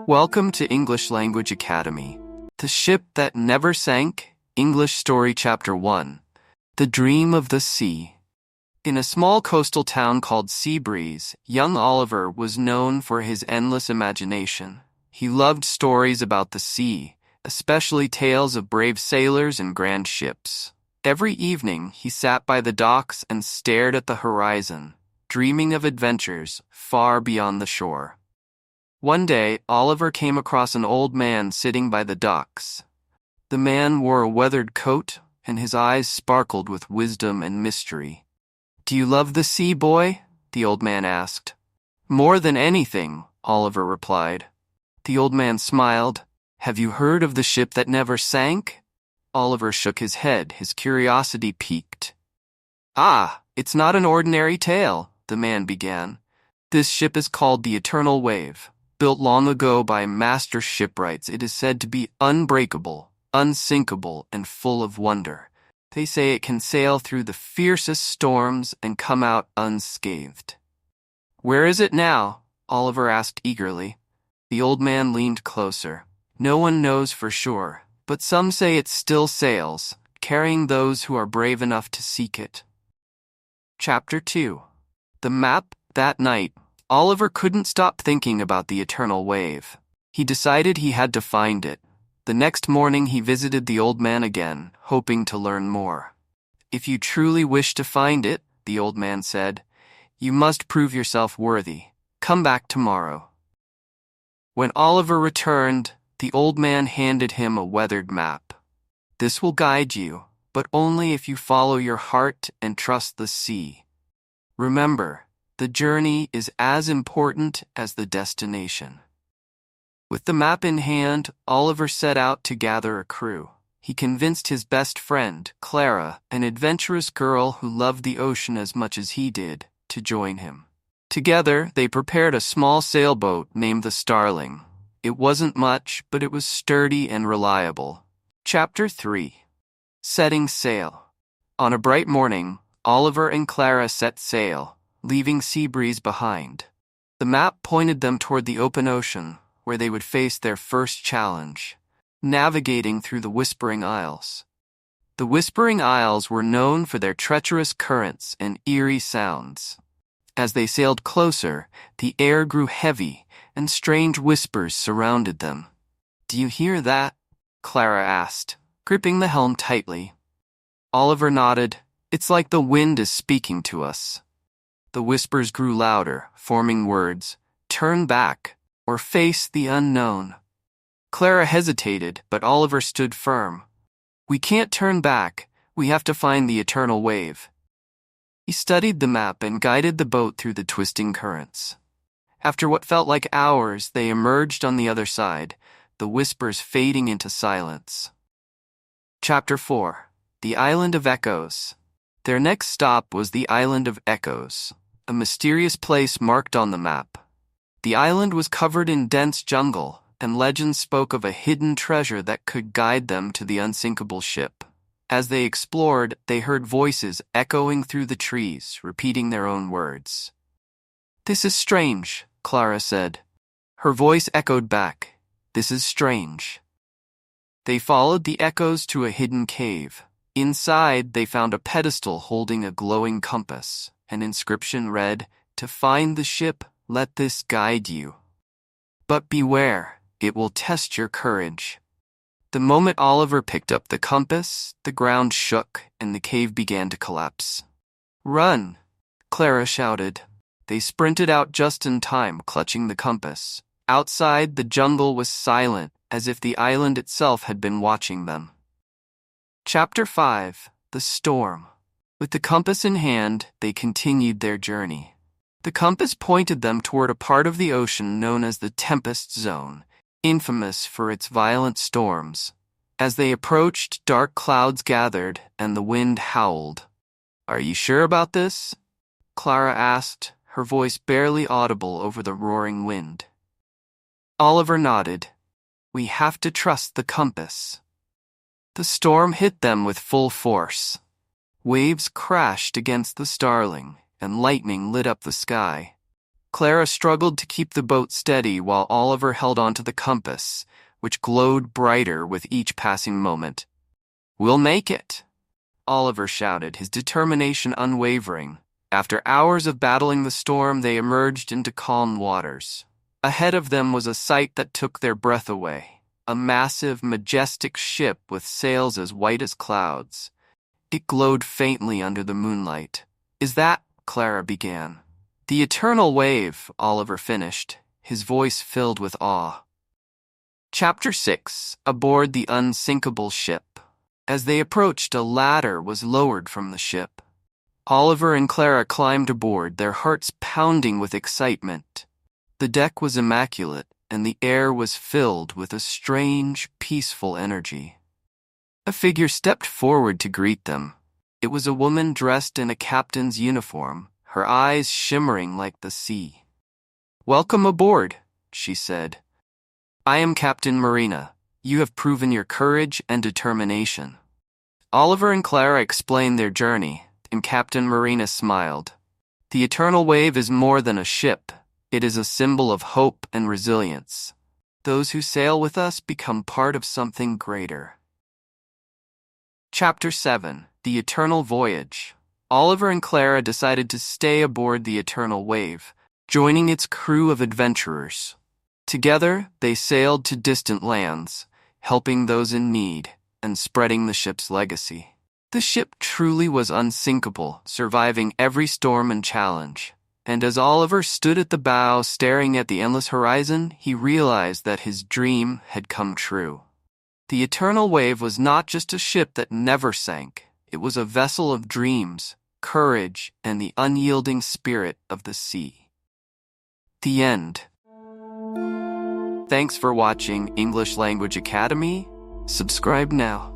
Welcome to English Language Academy. The Ship That Never Sank, English Story Chapter 1. The Dream of the Sea. In a small coastal town called Seabreeze, young Oliver was known for his endless imagination. He loved stories about the sea, especially tales of brave sailors and grand ships. Every evening, he sat by the docks and stared at the horizon, dreaming of adventures far beyond the shore. One day, Oliver came across an old man sitting by the docks. The man wore a weathered coat, and his eyes sparkled with wisdom and mystery. "Do you love the sea, boy?" the old man asked. "More than anything," Oliver replied. The old man smiled. "Have you heard of the ship that never sank?" Oliver shook his head, his curiosity piqued. "Ah, it's not an ordinary tale," the man began. "This ship is called the Eternal Wave. Built long ago by master shipwrights, it is said to be unbreakable, unsinkable, and full of wonder. They say it can sail through the fiercest storms and come out unscathed." "Where is it now?" Oliver asked eagerly. The old man leaned closer. "No one knows for sure, but some say it still sails, carrying those who are brave enough to seek it." Chapter 2. The Map. That night, Oliver couldn't stop thinking about the Eternal Wave. He decided he had to find it. The next morning he visited the old man again, hoping to learn more. "If you truly wish to find it," the old man said, "you must prove yourself worthy. Come back tomorrow." When Oliver returned, the old man handed him a weathered map. "This will guide you, but only if you follow your heart and trust the sea. Remember, the journey is as important as the destination." With the map in hand, Oliver set out to gather a crew. He convinced his best friend, Clara, an adventurous girl who loved the ocean as much as he did, to join him. Together, they prepared a small sailboat named the Starling. It wasn't much, but it was sturdy and reliable. Chapter 3. Setting Sail. On a bright morning, Oliver and Clara set sail, leaving Seabreeze behind. The map pointed them toward the open ocean, where they would face their first challenge, navigating through the Whispering Isles. The Whispering Isles were known for their treacherous currents and eerie sounds. As they sailed closer, the air grew heavy, and strange whispers surrounded them. "Do you hear that?" Clara asked, gripping the helm tightly. Oliver nodded. "It's like the wind is speaking to us." The whispers grew louder, forming words, "turn back," or "face the unknown." Clara hesitated, but Oliver stood firm. "We can't turn back. We have to find the Eternal Wave." He studied the map and guided the boat through the twisting currents. After what felt like hours, they emerged on the other side, the whispers fading into silence. Chapter 4. The Island of Echoes. Their next stop was the Island of Echoes, a mysterious place marked on the map. The island was covered in dense jungle, and legends spoke of a hidden treasure that could guide them to the unsinkable ship. As they explored, they heard voices echoing through the trees, repeating their own words. "This is strange," Clara said. Her voice echoed back, "This is strange." They followed the echoes to a hidden cave. Inside, they found a pedestal holding a glowing compass. An inscription read, "To find the ship, let this guide you. But beware, it will test your courage." The moment Oliver picked up the compass, the ground shook and the cave began to collapse. "Run!" Clara shouted. They sprinted out just in time, clutching the compass. Outside, the jungle was silent, as if the island itself had been watching them. Chapter 5. The Storm. With the compass in hand, they continued their journey. The compass pointed them toward a part of the ocean known as the Tempest Zone, infamous for its violent storms. As they approached, dark clouds gathered and the wind howled. "Are you sure about this?" Clara asked, her voice barely audible over the roaring wind. Oliver nodded. "We have to trust the compass." The storm hit them with full force. Waves crashed against the Starling, and lightning lit up the sky. Clara struggled to keep the boat steady while Oliver held onto the compass, which glowed brighter with each passing moment. "We'll make it," Oliver shouted, his determination unwavering. After hours of battling the storm, they emerged into calm waters. Ahead of them was a sight that took their breath away. A massive, majestic ship with sails as white as clouds. It glowed faintly under the moonlight. "Is that?" Clara began. "The Eternal Wave," Oliver finished, his voice filled with awe. Chapter 6. Aboard the Unsinkable Ship. As they approached, a ladder was lowered from the ship. Oliver and Clara climbed aboard, their hearts pounding with excitement. The deck was immaculate, and the air was filled with a strange, peaceful energy. A figure stepped forward to greet them. It was a woman dressed in a captain's uniform, her eyes shimmering like the sea. "Welcome aboard," she said. "I am Captain Marina. You have proven your courage and determination." Oliver and Clara explained their journey, and Captain Marina smiled. "The Eternal Wave is more than a ship. It is a symbol of hope and resilience. Those who sail with us become part of something greater." Chapter 7. The Eternal Voyage. Oliver and Clara decided to stay aboard the Eternal Wave, joining its crew of adventurers. Together, they sailed to distant lands, helping those in need and spreading the ship's legacy. The ship truly was unsinkable, surviving every storm and challenge. And as Oliver stood at the bow staring at the endless horizon, he realized that his dream had come true. The Eternal Wave was not just a ship that never sank. It was a vessel of dreams, courage, and the unyielding spirit of the sea. The end. Thanks for watching English Language Academy. Subscribe now.